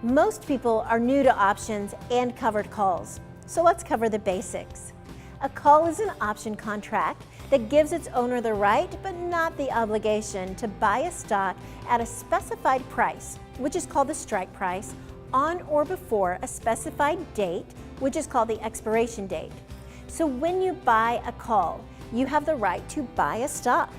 Most people are new to options and covered calls, so let's cover the basics. A call is an option contract that gives its owner the right but not the obligation to buy a stock at a specified price, which is called the strike price, on or before a specified date, which is called the expiration date. So when you buy a call, you have the right to buy a stock.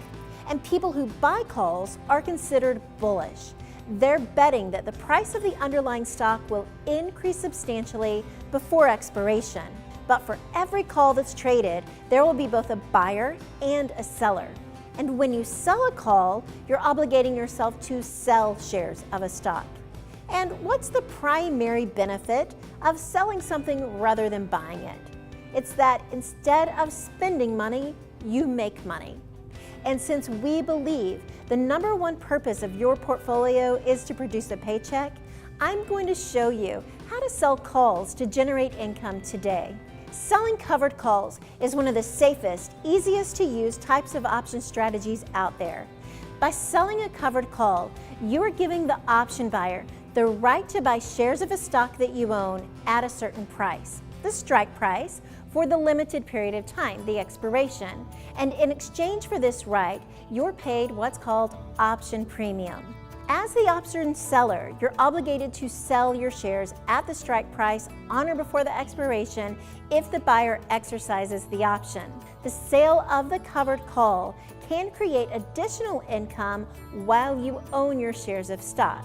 And people who buy calls are considered bullish. They're betting that the price of the underlying stock will increase substantially before expiration. But for every call that's traded, there will be both a buyer and a seller. And when you sell a call, you're obligating yourself to sell shares of a stock. And what's the primary benefit of selling something rather than buying it? It's that instead of spending money, you make money. And since we believe the number one purpose of your portfolio is to produce a paycheck, I'm going to show you how to sell calls to generate income today. Selling covered calls is one of the safest, easiest to use types of option strategies out there. By selling a covered call, you are giving the option buyer the right to buy shares of a stock that you own at a certain price, the strike price, for the limited period of time, the expiration. And in exchange for this right, you're paid what's called option premium. As the option seller, you're obligated to sell your shares at the strike price on or before the expiration if the buyer exercises the option. The sale of the covered call can create additional income while you own your shares of stock.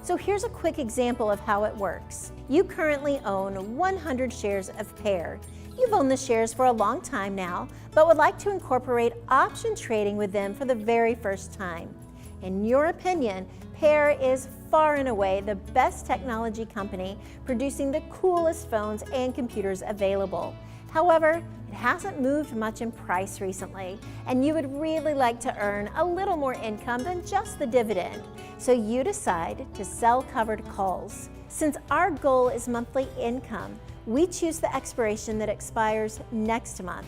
So here's a quick example of how it works. You currently own 100 shares of Pear. You've owned the shares for a long time now, but would like to incorporate option trading with them for the very first time. In your opinion, Pear is far and away the best technology company producing the coolest phones and computers available. However, it hasn't moved much in price recently, and you would really like to earn a little more income than just the dividend. So you decide to sell covered calls. Since our goal is monthly income, we choose the expiration that expires next month.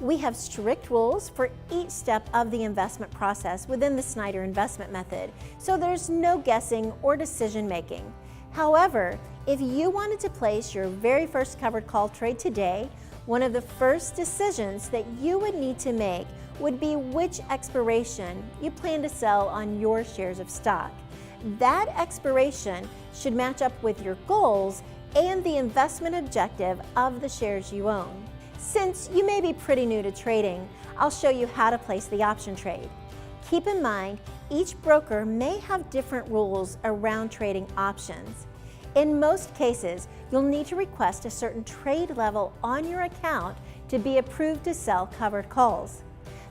We have strict rules for each step of the investment process within the Snyder investment method, so there's no guessing or decision making. However, if you wanted to place your very first covered call trade today, one of the first decisions that you would need to make would be which expiration you plan to sell on your shares of stock. That expiration should match up with your goals and the investment objective of the shares you own. Since you may be pretty new to trading, I'll show you how to place the option trade. Keep in mind, each broker may have different rules around trading options. In most cases, you'll need to request a certain trade level on your account to be approved to sell covered calls.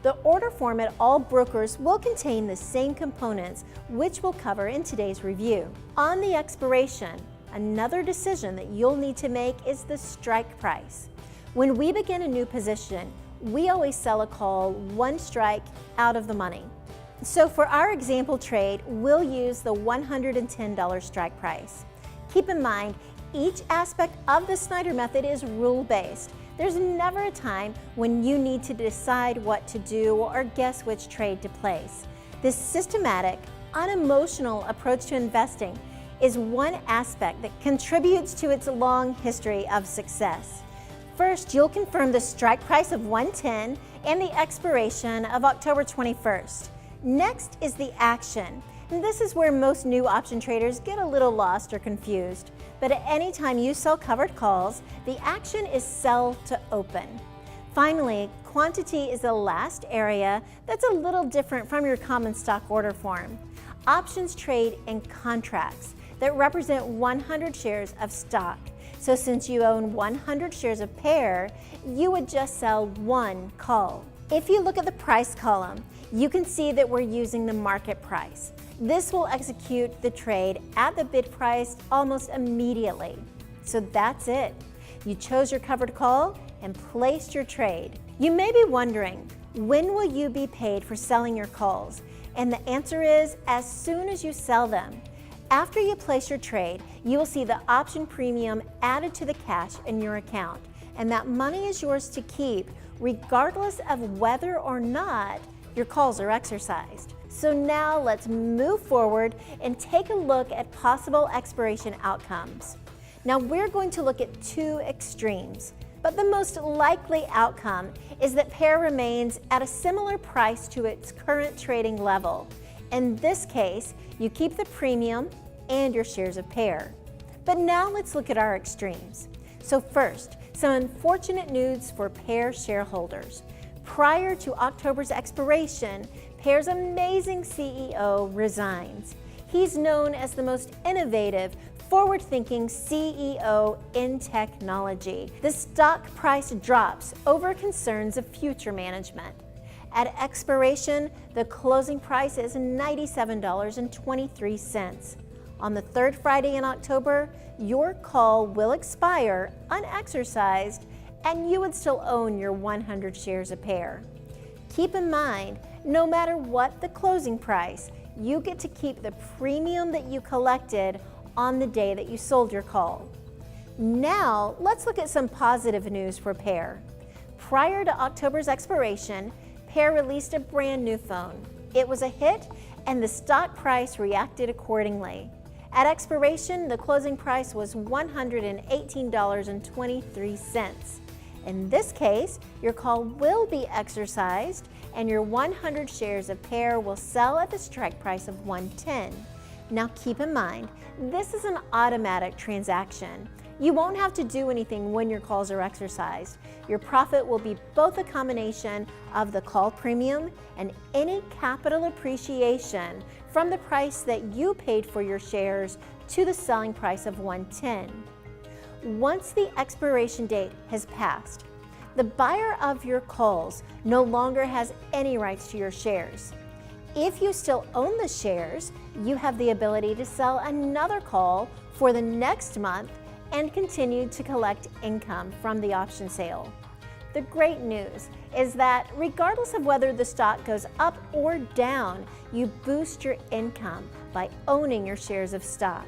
The order form at all brokers will contain the same components, which we'll cover in today's review. On the expiration, another decision that you'll need to make is the strike price. When we begin a new position, we always sell a call one strike out of the money. So for our example trade, we'll use the $110 strike price. Keep in mind, each aspect of the Snyder method is rule-based. There's never a time when you need to decide what to do or guess which trade to place. This systematic, unemotional approach to investing is one aspect that contributes to its long history of success. First, you'll confirm the strike price of 110 and the expiration of October 21st. Next is the action. And this is where most new option traders get a little lost or confused. But at any time you sell covered calls, the action is sell to open. Finally, quantity is the last area that's a little different from your common stock order form. Options trade in contracts that represent 100 shares of stock. So since you own 100 shares of Pear, you would just sell one call. If you look at the price column, you can see that we're using the market price. This will execute the trade at the bid price almost immediately. So that's it. You chose your covered call and placed your trade. You may be wondering, when will you be paid for selling your calls? And the answer is as soon as you sell them. After you place your trade, you will see the option premium added to the cash in your account, and that money is yours to keep regardless of whether or not your calls are exercised. So now let's move forward and take a look at possible expiration outcomes. Now we're going to look at two extremes, but the most likely outcome is that PAIR remains at a similar price to its current trading level. In this case, you keep the premium and your shares of PAIR. But now let's look at our extremes. So first, some unfortunate news for PAIR shareholders. Prior to October's expiration, PAIR's amazing CEO resigns. He's known as the most innovative, forward-thinking CEO in technology. The stock price drops over concerns of future management. At expiration, the closing price is $97.23. On the third Friday in October, your call will expire unexercised, and you would still own your 100 shares of PAIR. Keep in mind, no matter what the closing price, you get to keep the premium that you collected on the day that you sold your call. Now, let's look at some positive news for PAIR. Prior to October's expiration, PAIR released a brand new phone. It was a hit, and the stock price reacted accordingly. At expiration, the closing price was $118.23. In this case, your call will be exercised, and your 100 shares of PAIR will sell at the strike price of $110. Now keep in mind, this is an automatic transaction. You won't have to do anything when your calls are exercised. Your profit will be both a combination of the call premium and any capital appreciation from the price that you paid for your shares to the selling price of $110. Once the expiration date has passed, the buyer of your calls no longer has any rights to your shares. If you still own the shares, you have the ability to sell another call for the next month and continue to collect income from the option sale. The great news is that regardless of whether the stock goes up or down, you boost your income by owning your shares of stock.